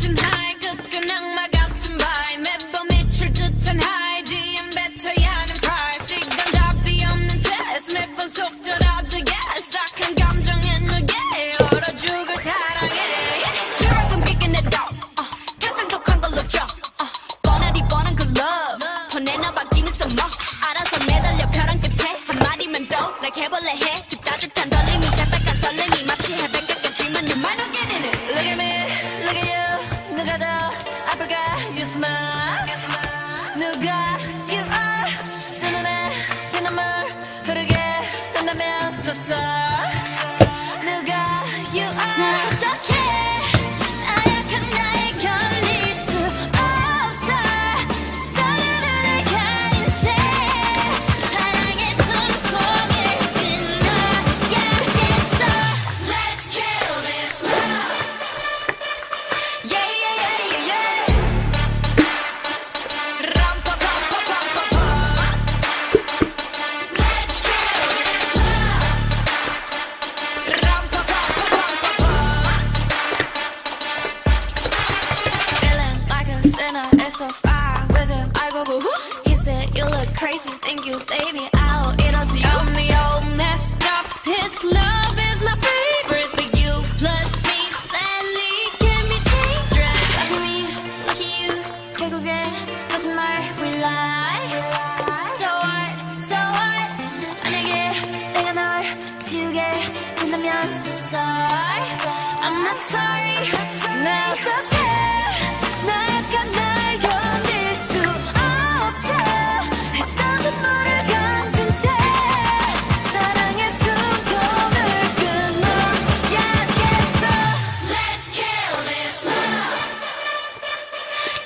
멈춘 하이 끝은 악마 같은 바이 매번 미칠 듯한 하이 뒤엔 뱉어야 하는 price 이건 답이 없는 test 매번 속더라도 yes 딱한 감정에 누게 얼어 죽을 사랑해 여러분 picking it up 가장 독한 걸로 drop 뻔하디 뻔한 그 love 더 내놔받기는 some more 알아서 매달려 벼랑 끝에 한마디만 더 like 해볼래 해 그 따뜻한 떨림이 새빨간 설렘이 마치 해변 가까지만 you might not get in it Look at me, look at you 누가 더 아플까 you smile 누가 you are 두 눈에 피눈물 흐르게 된다면 so sorry 누가 you 날 are 어떡해 나약한 나에 걸릴 수 없어 서로를 가린 채 사랑의 숨통을 끊어야겠어 Let's kill this love Yeah yeah yeah yeah yeah 람파파파파파파 Let's kill this love 람파파파파파파 Feeling like a sinner, it's so far with him. I go boo hoo. He said you look crazy, thank you, baby. I'll eat all to you. I'm the old messed up. His love is my favorite, but you plus me sadly can be dangerous. Lucky me, lucky you. 결국에 거짓말 we lie. So what, so what? 만약에 내가 널 지우게 된다면 so sorry. I'm not sorry. 나 어떡해 나약한 날 견딜 수 없어 애써 눈물을 감춘 채 사랑의 숨통을 끊어야겠어 Let's kill this love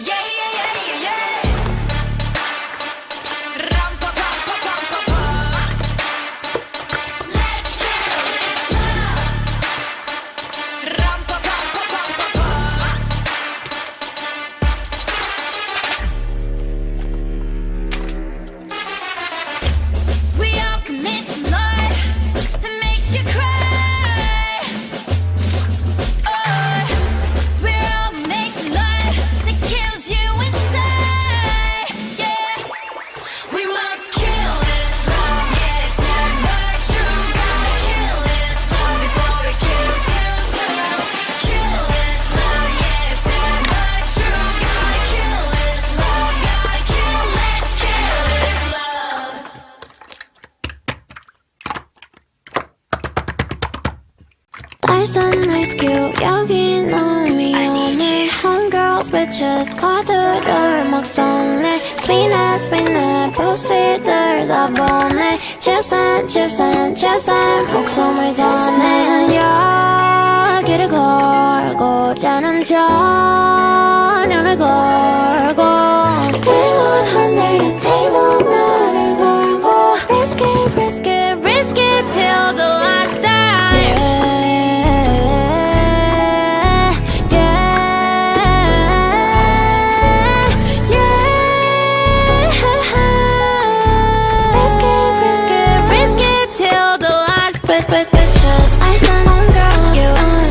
Yeah yeah yeah yeah yeah 람파파파파파파 Let's kill this love 람파파파파파파 We all commit to love that makes you cry. Oh, we're all making love that kills you inside. Yeah, we must kill this love. Yeah, it's sad but true. Gotta kill this love before it kills you too. Kill this love. Yeah, it's sad but true. Gotta kill this love. Gotta kill. Let's kill this love. Nice and nice cute 여기 너무 위험해 Homegirls bitches 카드를 막 섞네 Spin it spin it pussy 다 보내 Chips and chips and chips and 목숨을 더내 여기를 걸고 자는 전열을 걸고 대문한 날 table 말을 걸고 Risk it risk it risk it till the last day Bitches, I said on girl, you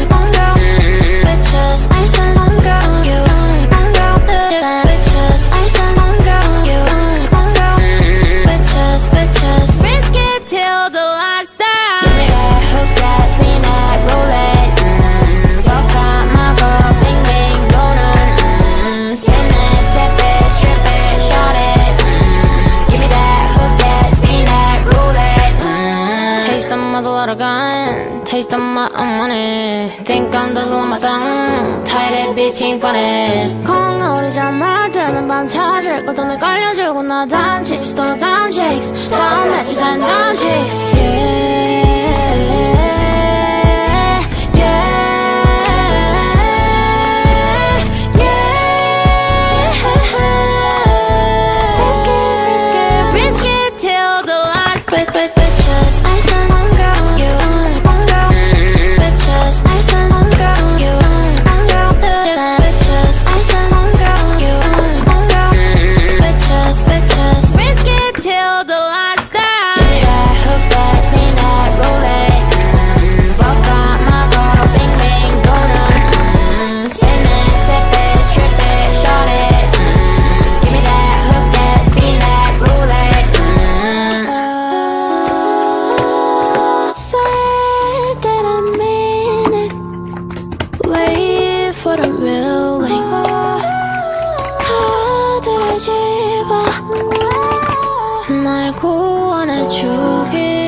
on girl. Bitches, I said on girl, you on girl. Bitches, I said on girl, you on girl. Bitches, bitches, Risk it till the last day. give me that hook, that spin that roulette. 벽화 마법, bling bling 도는. Spin it, tap it, strip it, shot it. Give me that hook, that spin that roulette. Taste the muzzle of the gun, taste of my money. Think I'm dazzling my tongue, tight it, bitch ain't funny. 콩오리자마 뜨는 밤 찾을 걸 돈을 걸려주고 나 다음 chips 또 다음 chicks 다음 matches and 다음 chicks yeah. Till the last day. Give me that hook, that spin that roll. what I'm willing. 카드를 집어 날 구원해주길.